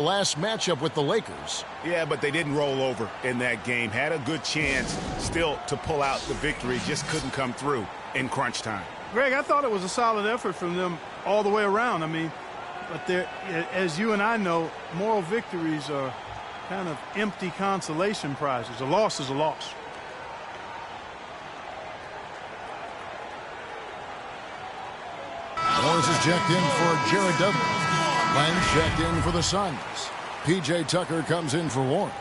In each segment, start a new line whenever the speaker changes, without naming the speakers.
last matchup with the Lakers.
Yeah, but they didn't roll over in that game. Had a good chance still to pull out the victory. Just couldn't come through in crunch time.
Greg, I thought it was a solid effort from them all the way around. I mean, but as you and I know, moral victories are kind of empty consolation prizes. A loss is a loss.
Morris is checked in for Jared Dudley. Len checked in for the Suns. P.J. Tucker comes in for Warren.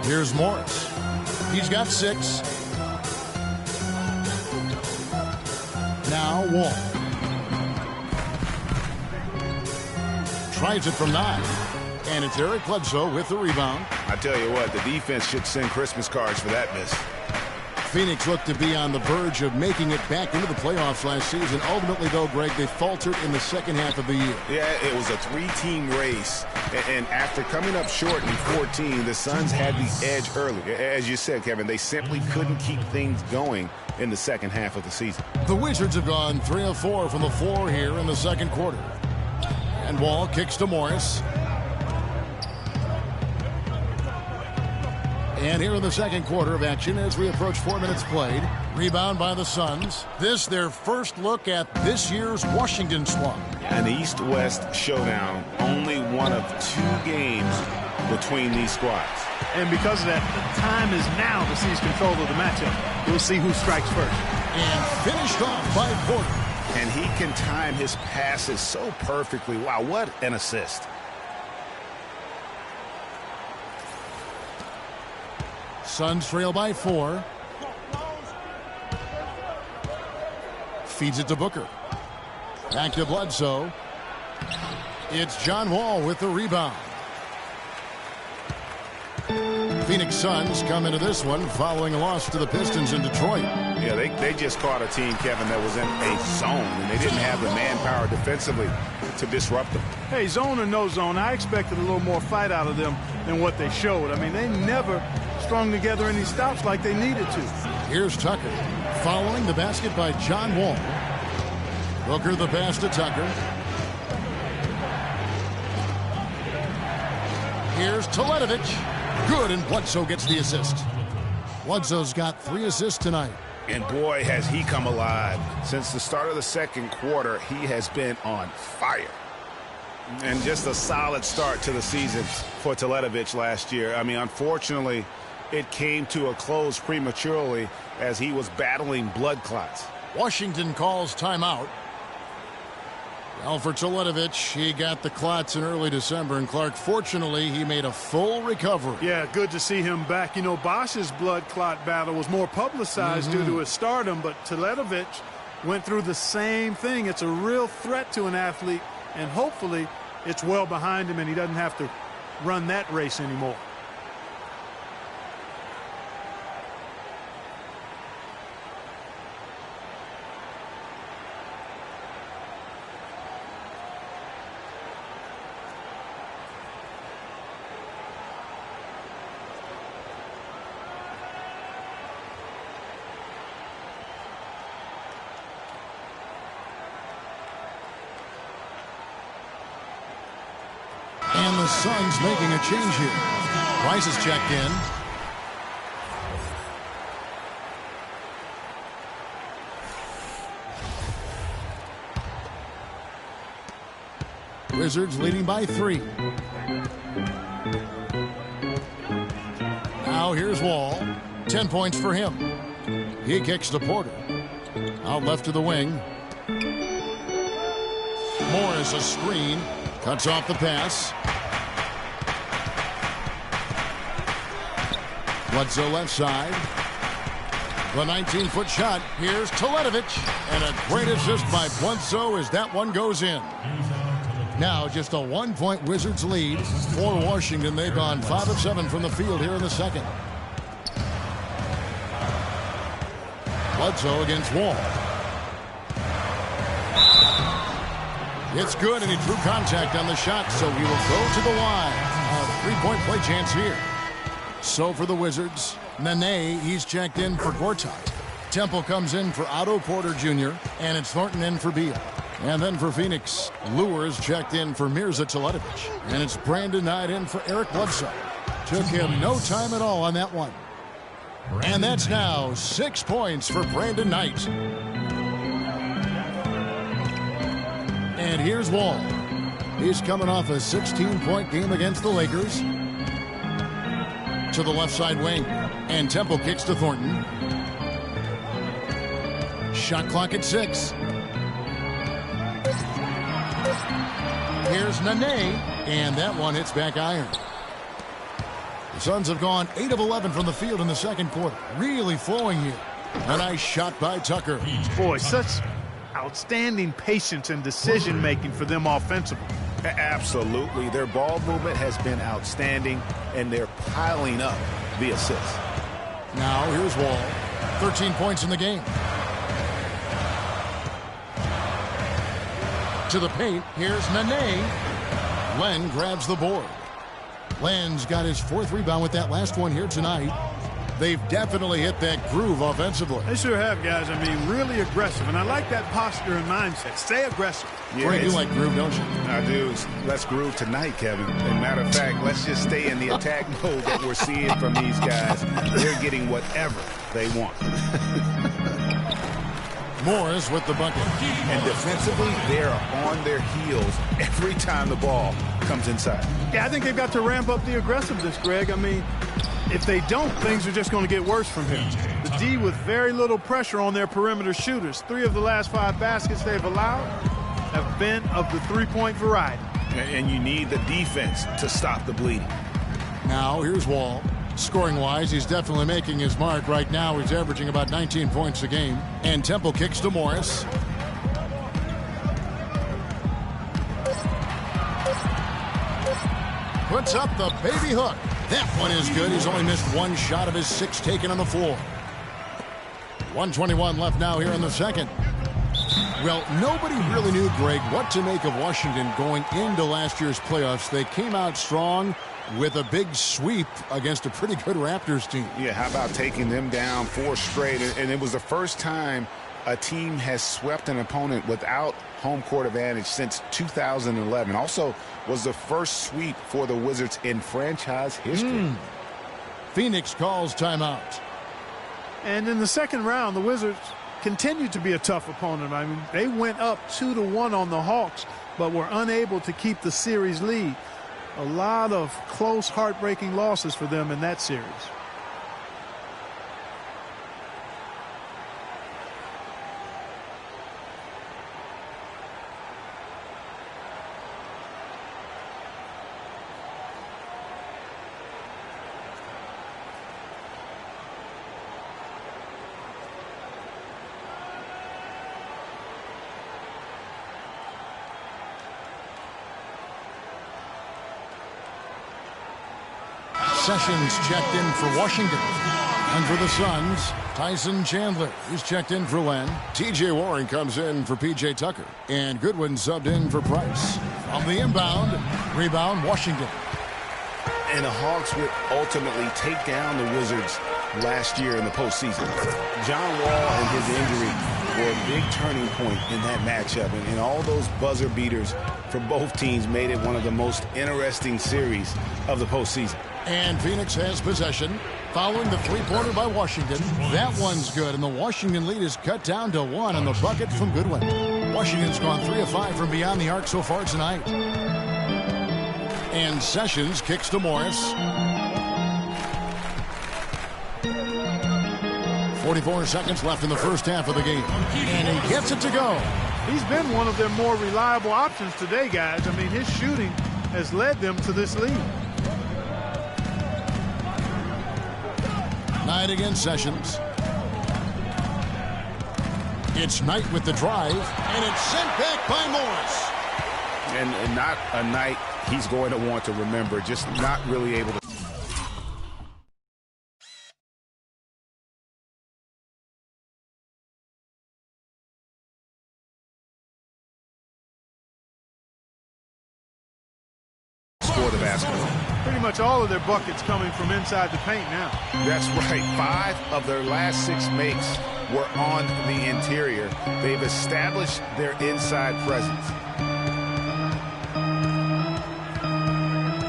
Here's Morris. He's got 6. Now Wall. Tries it from 9. And it's Eric Bledsoe with the rebound.
I tell you what, the defense should send Christmas cards for that miss.
Phoenix looked to be on the verge of making it back into the playoffs last season. Ultimately, though, Greg, they faltered in the second half of the year.
Yeah, it was a 3-team race. And after coming up short in 14, the Suns had the edge early. As you said, Kevin, they simply couldn't keep things going in the second half of the season.
The Wizards have gone 3 of 4 from the floor here in the second quarter. And Wall kicks to Morris. And here in the second quarter of action as we approach 4 minutes played. Rebound by the Suns. This their first look at this year's Washington squad.
An East-West showdown. Only one of 2 games between these squads.
And because of that, the time is now to seize control of the matchup. We'll see who strikes first.
And finished off by Porter.
And he can time his passes so perfectly. Wow, what an assist.
Suns trail by 4. Feeds it to Booker. Back to Bledsoe. It's John Wall with the rebound. Phoenix Suns come into this one following a loss to the Pistons in Detroit.
Yeah, they just caught a team, Kevin, that was in a zone, and they didn't have the manpower defensively to disrupt them.
Hey, zone or no zone, I expected a little more fight out of them than what they showed. I mean, they never strung together any stops like they needed to.
Here's Tucker. Following the basket by John Wall. Booker the pass to Tucker. Here's Teletovic. Good, and Bledsoe gets the assist. Bledsoe's got 3 assists tonight.
And boy, has he come alive. Since the start of the second quarter, he has been on fire. And just a solid start to the season for Teletovic last year. I mean, unfortunately, it came to a close prematurely as he was battling blood clots.
Washington calls timeout. Well, for Teletovic, he got the clots in early December, and Clark, fortunately, he made a full recovery.
Yeah, good to see him back. You know, Bosch's blood clot battle was more publicized due to his stardom, but Teletovic went through the same thing. It's a real threat to an athlete, and hopefully it's well behind him and he doesn't have to run that race anymore.
And the Suns making a change here. Rice is checked in. Wizards leading by 3. Now here's Wall. 10 points for him. He kicks to Porter. Out left to the wing. Morris a screen. Cuts off the pass. Bledsoe left side. The 19-foot shot. Here's Teletovic. And a great assist by Bledsoe as that one goes in. Now just a 1-point Wizards lead for Washington. They've gone 5 of 7 from the field here in the second. Bledsoe against Wall. It's good, and he drew contact on the shot, so he will go to the line. A 3-point play chance here. So for the Wizards, Nene, he's checked in for Gortat. Temple comes in for Otto Porter Jr., and it's Thornton in for Beal. And then for Phoenix, Lures checked in for Mirza Teletovic. And it's Brandon Knight in for Eric Bledsoe. Took him no time at all on that one. And that's now 6 points for Brandon Knight. And here's Wall. He's coming off a 16-point game against the Lakers. To the left side wing. And Temple kicks to Thornton. Shot clock at 6. Here's Nene. And that one hits back iron. The Suns have gone 8 of 11 from the field in the second quarter. Really flowing here. A nice shot by Tucker.
Boy, such outstanding patience and decision-making for them offensively.
Absolutely. Their ball movement has been outstanding, and they're piling up the assists.
Now here's Wall. 13 points in the game. To the paint. Here's Nene. Len grabs the board. Len's got his 4th rebound with that last one here tonight. They've definitely hit that groove offensively.
They sure have, guys. I mean, really aggressive. And I like that posture and mindset. Stay aggressive.
Yeah,
you like groove, don't you?
I do. Let's groove tonight, Kevin. As a matter of fact, let's just stay in the attack mode that we're seeing from these guys. They're getting whatever they want.
Morris with the bucket.
And defensively, they are on their heels every time the ball comes inside.
Yeah, I think they've got to ramp up the aggressiveness, Greg. I mean, if they don't, things are just going to get worse from here. The D with very little pressure on their perimeter shooters. 3 of the last 5 baskets they've allowed have been of the three-point variety.
And you need the defense to stop the bleeding.
Now here's Wall. Scoring-wise, he's definitely making his mark. Right now, he's averaging about 19 points a game. And Temple kicks to Morris. Puts up the baby hook. That one is good. He's only missed 1 shot of his 6 taken on the floor. 1:21 left now here in the second. Well, nobody really knew, Greg, what to make of Washington going into last year's playoffs. They came out strong with a big sweep against a pretty good Raptors team.
Yeah, how about taking them down 4 straight? And it was the first time a team has swept an opponent without home court advantage since 2011. Also was the first sweep for the Wizards in franchise history.
Phoenix calls timeout.
And in the second round, the Wizards continued to be a tough opponent. I mean, they went up 2-1 on the Hawks, but were unable to keep the series lead. A lot of close, heartbreaking losses for them in that series.
Sessions checked in for Washington. And for the Suns, Tyson Chandler. He's checked in for Len. T.J. Warren comes in for P.J. Tucker. And Goodwin subbed in for Price. On the inbound, rebound Washington.
And the Hawks would ultimately take down the Wizards last year in the postseason. John Wall and his injury were a big turning point in that matchup. And all those buzzer beaters for both teams made it one of the most interesting series of the postseason.
And Phoenix has possession. Following the 3-pointer by Washington. That one's good, and the Washington lead is cut down to 1 on the bucket from Goodwin. Washington's gone 3 of 5 from beyond the arc so far tonight. And Sessions kicks to Morris. 44 seconds left in the first half of the game. And he gets it to go.
He's been one of their more reliable options today, guys. I mean, his shooting has led them to this lead.
Knight against Sessions. It's Knight with the drive, and it's sent back by Morris.
And not a night he's going to want to remember, just not really able to. Score the basketball.
Pretty much all of their buckets coming from inside the paint now.
That's right. 5 of their last 6 makes were on the interior. They've established their inside presence.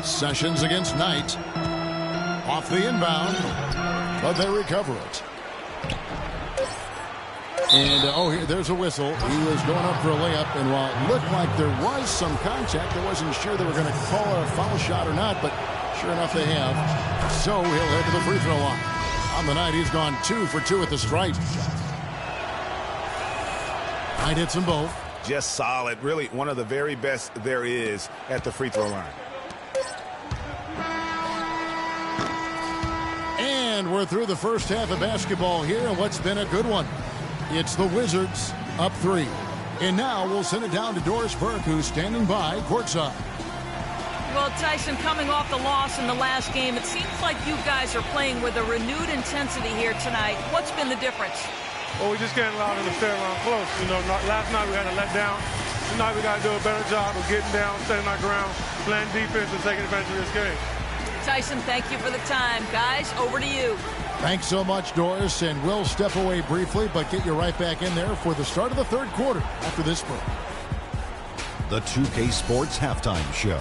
Sessions against Knight. Off the inbound, but they recover it. And, here, there's a whistle. He was going up for a layup, and while it looked like there was some contact, I wasn't sure they were going to call a foul shot or not, but sure enough they have. So he'll head to the free throw line. On the night, he's gone 2 for 2 at the stripe. Knight hits them both.
Just solid. Really one of the very best there is at the free throw line.
And we're through the first half of basketball here, and what's been a good one. It's the Wizards up 3. And now we'll send it down to Doris Burke, who's standing by courtside.
Well, Tyson, coming off the loss in the last game, it seems like you guys are playing with a renewed intensity here tonight. What's been the difference?
Well, we just can't allow them to stay around close. You know, last night we had a letdown. Tonight we got to do a better job of getting down, staying our ground, playing defense, and taking advantage of this game.
Tyson, thank you for the time. Guys, over to you.
Thanks so much, Doris, and we'll step away briefly, but get you right back in there for the start of the third quarter after this break.
The 2K Sports Halftime Show.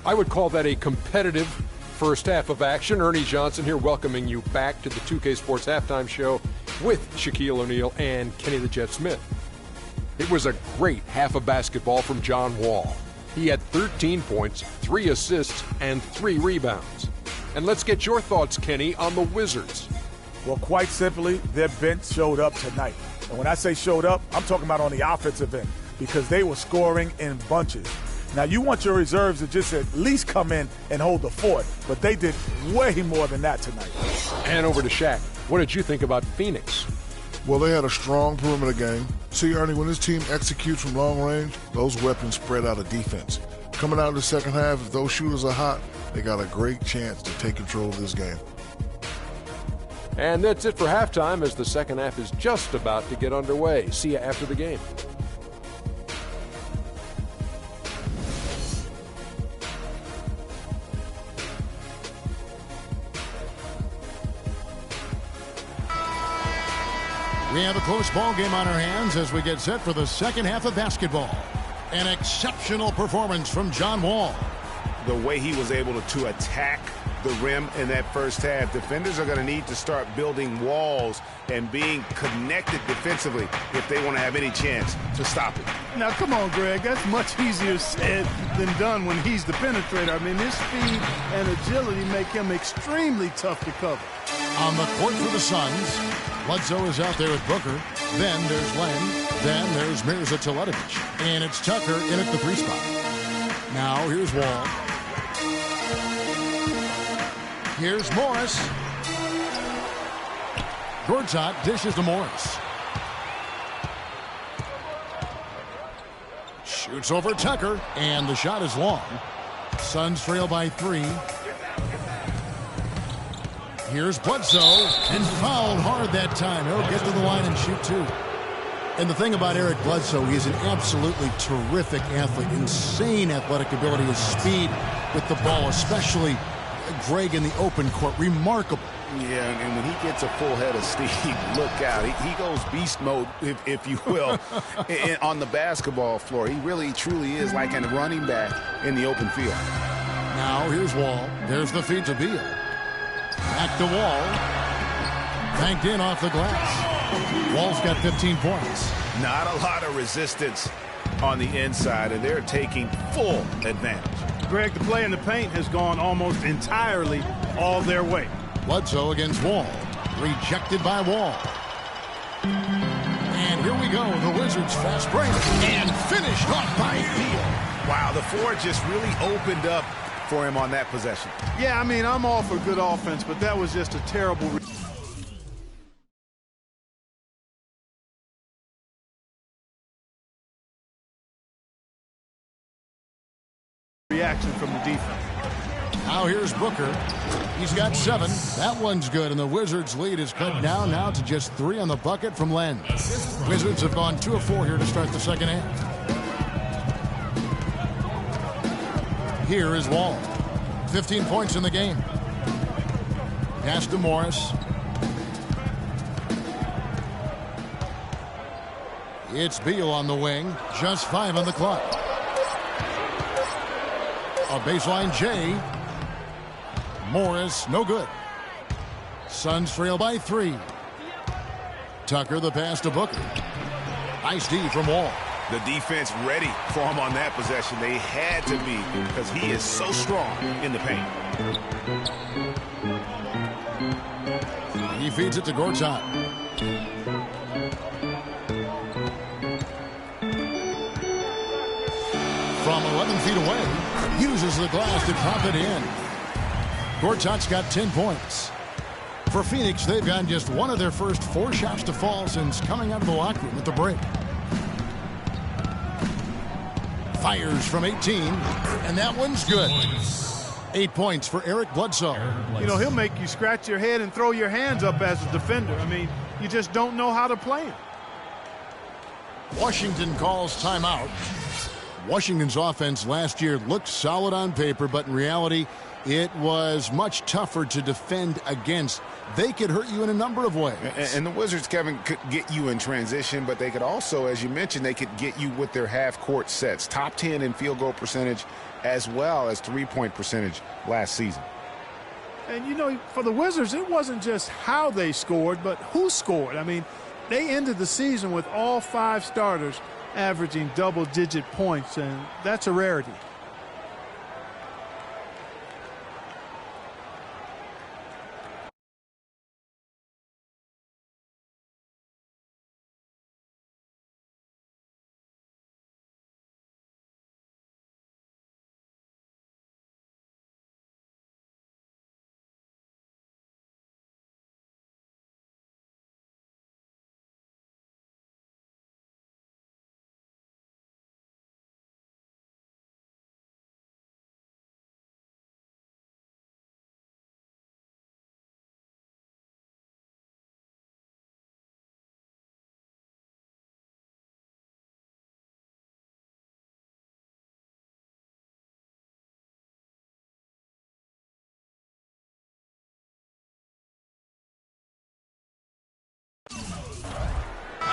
I would call that a competitive first half of action. Ernie Johnson here welcoming you back to the 2K Sports Halftime Show with Shaquille O'Neal and Kenny the Jet Smith. It was a great half of basketball from John Wall. He had 13 points, 3 assists, and 3 rebounds. And let's get your thoughts, Kenny, on the Wizards.
Well, quite simply, their bench showed up tonight. And when I say showed up, I'm talking about on the offensive end because they were scoring in bunches. Now, you want your reserves to just at least come in and hold the fort, but they did way more than that tonight.
And over to Shaq. What did you think about Phoenix?
Well, they had a strong perimeter game. See, Ernie, when this team executes from long range, those weapons spread out of defense. Coming out in the second half, if those shooters are hot, they got a great chance to take control of this game.
And that's it for halftime as the second half is just about to get underway. See you after the game.
We have a close ball game on our hands as we get set for the second half of basketball. An exceptional performance from John Wall.
The way he was able to attack the rim in that first half, defenders are going to need to start building walls and being connected defensively if they want to have any chance to stop it.
Now, come on, Greg. That's much easier said than done when he's the penetrator. I mean, his speed and agility make him extremely tough to cover.
On the court for the Suns, Bledsoe is out there with Booker. Then there's Len. Then there's Mirza Teletovic. And it's Tucker in at the 3 spot. Now here's Wall. Here's Morris. Gortat dishes to Morris. Shoots over Tucker, and the shot is long. Suns trail by 3. Here's Bledsoe, and fouled hard that time. He'll get to the line and shoot 2. And the thing about Eric Bledsoe, he's an absolutely terrific athlete. Insane athletic ability, his speed with the ball, especially Greg in the open court. Remarkable.
Yeah, and when he gets a full head of steam, look out. He goes beast mode, if you will, on the basketball floor. He really, truly is like a running back in the open field.
Now here's Wall. There's the feed to Beal. Back to Wall. Banked in off the glass. Wall's got 15 points.
Not a lot of resistance on the inside, and they're taking full advantage.
Greg, the play in the paint has gone almost entirely all their way.
Bledsoe against Wall. Rejected by Wall. And here we go. The Wizards fast break. And finished off by Beal.
Wow, the floor just really opened up for him on that possession.
Yeah, I mean, I'm all for good offense, but that was just a terrible reaction from the defense.
Now here's Booker. He's got 7. That one's good, and the Wizards' lead is cut down now to just 3 on the bucket from Len. Wizards have gone 2 of 4 here to start the second half. Here is Wall. 15 points in the game. Pass to Morris. It's Beal on the wing. Just 5 on the clock. A baseline J. Morris, no good. Suns trail by 3. Tucker, the pass to Booker. Nice D from Wall.
The defense ready for him on that possession. They had to be, because he is so strong in the paint.
He feeds it to Gortat. From 11 feet away, uses the glass to drop it in. Gortat's got 10 points. For Phoenix, they've gotten just one of their first 4 shots to fall since coming out of the locker room at the break. Fires from 18, and that one's good. 8 points for Eric Bledsoe.
You know, he'll make you scratch your head and throw your hands up as a defender. I mean, you just don't know how to play him.
Washington calls timeout. Washington's offense last year looked solid on paper, but in reality, it was much tougher to defend against. They could hurt you in a number of ways.
And the Wizards, Kevin, could get you in transition, but they could also, as you mentioned, they could get you with their half-court sets. Top 10 in field goal percentage as well as three-point percentage last season.
And, you know, for the Wizards, it wasn't just how they scored, but who scored. I mean, they ended the season with all 5 starters averaging double-digit points, and that's a rarity.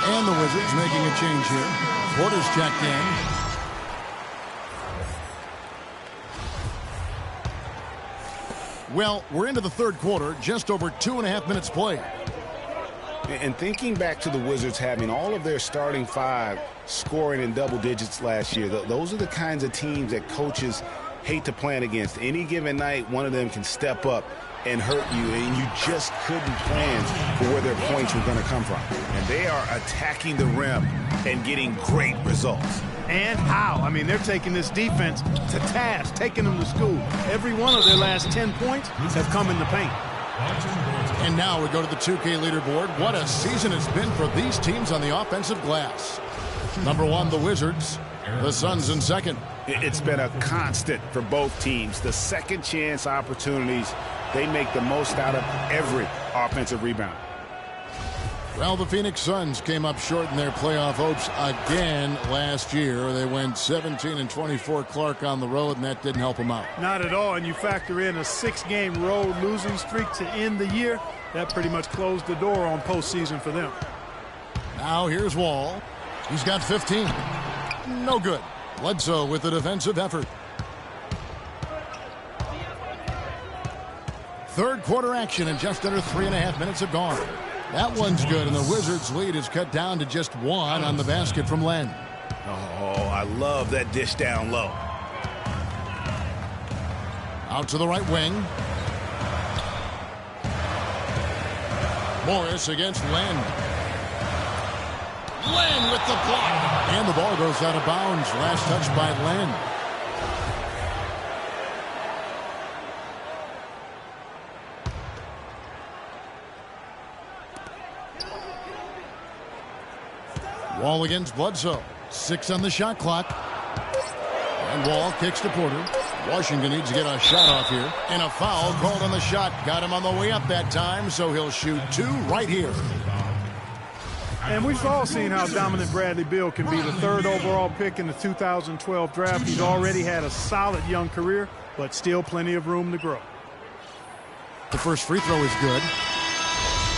And the Wizards making a change here. Porter's checked in. Well, we're into the third quarter, just over 2.5 minutes played.
And thinking back to the Wizards having all of their starting 5 scoring in double digits last year, those are the kinds of teams that coaches hate to plan against. Any given night, one of them can step up and hurt you, and you just couldn't plan for where their points were going to come from. And they are attacking the rim and getting great results.
And how? I mean, they're taking this defense to task, taking them to school. Every one of their last 10 points have come in the paint.
And now we go to the 2K leaderboard. What a season it's been for these teams on the offensive glass. Number 1, the Wizards. The Suns in second.
It's been a constant for both teams. The second chance opportunities, they make the most out of every offensive rebound.
Well, the Phoenix Suns came up short in their playoff hopes again last year. They went 17-24 Clark on the road, and that didn't help them out.
Not at all, and you factor in a 6-game road losing streak to end the year. That pretty much closed the door on postseason for them.
Now here's Wall. He's got 15. No good. Bledsoe with the defensive effort. Third quarter action, and just under 3.5 minutes have gone. That one's good, and the Wizards' lead is cut down to just 1 on the basket from Len.
Oh, I love that dish down low.
Out to the right wing. Morris against Len. Len with the block. And the ball goes out of bounds. Last touch by Len. Wall against Bledsoe. 6 on the shot clock. And Wall kicks to Porter. Washington needs to get a shot off here. And a foul called on the shot. Got him on the way up that time, so he'll shoot 2 right here.
And we've all seen how dominant Bradley Beal can be, the 3rd overall pick in the 2012 draft. He's already had a solid young career, but still plenty of room to grow.
The first free throw is good.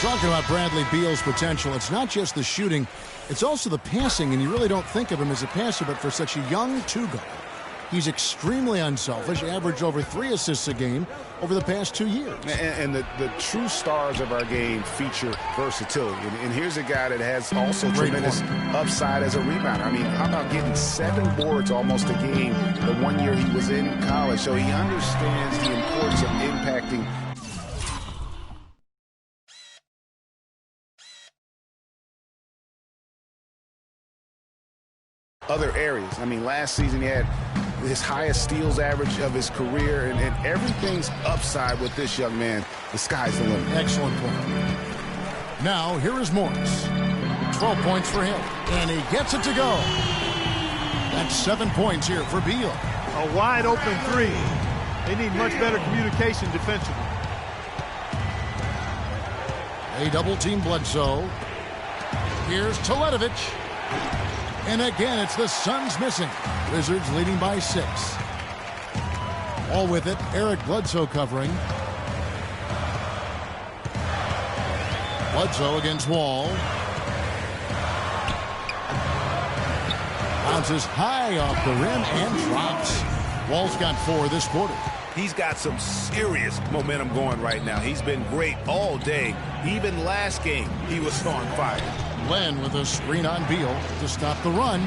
Talking about Bradley Beal's potential, it's not just the shooting, it's also the passing, and you really don't think of him as a passer, but for such a young two-guard, he's extremely unselfish, averaged over 3 assists a game over the past 2 years.
And the true stars of our game feature versatility. And here's a guy that has also tremendous upside as a rebounder. I mean, how about getting 7 boards almost a game the 1 year he was in college? So he understands the importance of impacting other areas. I mean, last season he had his highest steals average of his career, and everything's upside with this young man. The sky's the limit.
Excellent point. Now, here is Morris. 12 points for him, and he gets it to go. That's 7 points here for Beal.
A wide open 3. They need much better communication defensively.
A double-team Bledsoe. Here's Teletovic. And again, it's the Suns missing. Wizards leading by 6. All with it, Eric Bledsoe covering. Bledsoe against Wall. Bounces high off the rim and drops. Wall's got 4 this quarter.
He's got some serious momentum going right now. He's been great all day. Even last game, he was on fire.
Len with a screen on Beal to stop the run.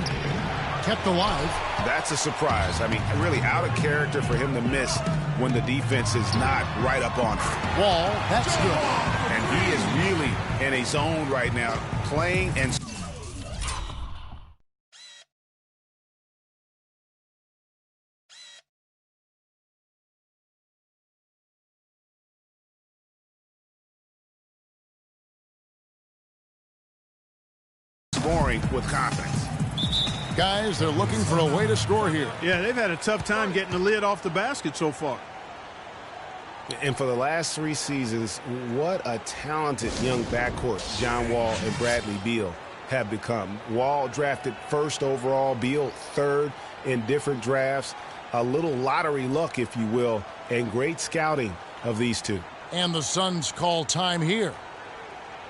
Kept alive.
That's a surprise. I mean, really out of character for him to miss when the defense is not right up on him.
Wall, that's good.
And he is really in a zone right now, playing and scoring with confidence.
Guys, they're looking for a way to score here.
Yeah, they've had a tough time getting the lid off the basket so far.
And for the last 3 seasons, what a talented young backcourt John Wall and Bradley Beal have become. Wall drafted 1st overall, Beal 3rd in different drafts. A little lottery luck, if you will, and great scouting of these two.
And the Suns call time here.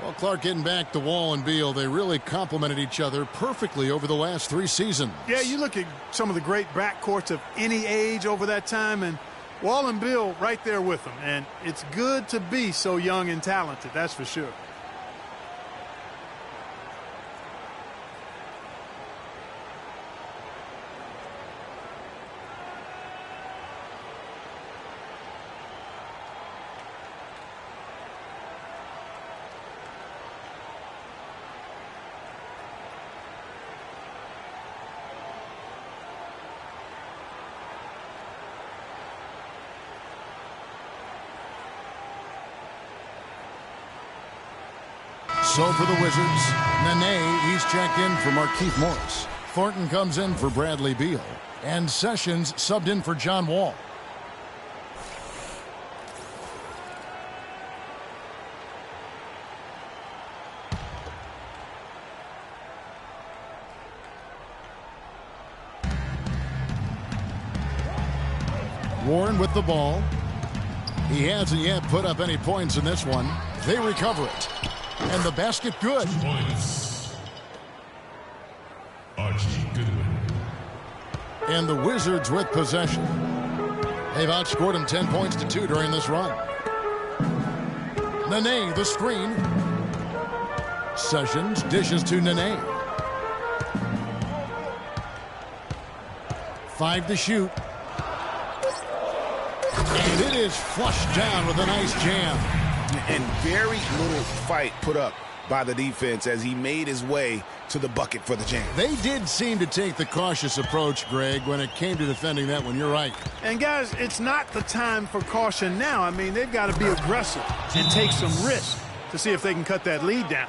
Well, Clark, getting back to Wall and Beal, they really complemented each other perfectly over the last 3 seasons.
Yeah, you look at some of the great backcourts of any age over that time, and Wall and Beal right there with them. And it's good to be so young and talented, that's for sure.
So for the Wizards, Nene, he's checked in for Markieff Morris. Thornton comes in for Bradley Beal. And Sessions subbed in for John Wall. Warren with the ball. He hasn't yet put up any points in this one. They recover it. And the basket good.
Archie Goodwin.
And the Wizards with possession. They've outscored him 10 points to 2 during this run. Nene, the screen. Sessions dishes to Nene. 5 to shoot. And it is flushed down with a nice jam.
And very little fight put up by the defense as he made his way to the bucket for the jam.
They did seem to take the cautious approach, Greg, when it came to defending that one. You're right.
And, guys, it's not the time for caution now. I mean, they've got to be aggressive and take some risk to see if they can cut that lead down.